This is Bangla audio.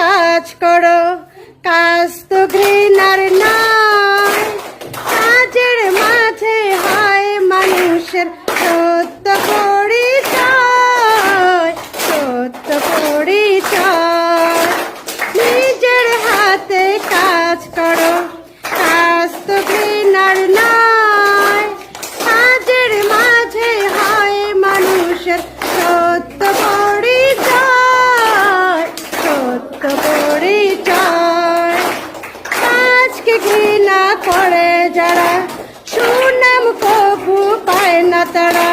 কাজ করো, কাজ তো ঘৃণার নয়। কাজের মাঝে হয় মানুষের সত্য পরিচয়, সত্য পরিচয়। নিজের হাতে কাজ করো, কাজ তো ঘৃণার নয়। কাজের মাঝে হয় মানুষের সত্য পরিচয়, সত্য পরিচয়। কাজকে ঘৃণা করে যারা, সুনাম কবু পায় না তারা।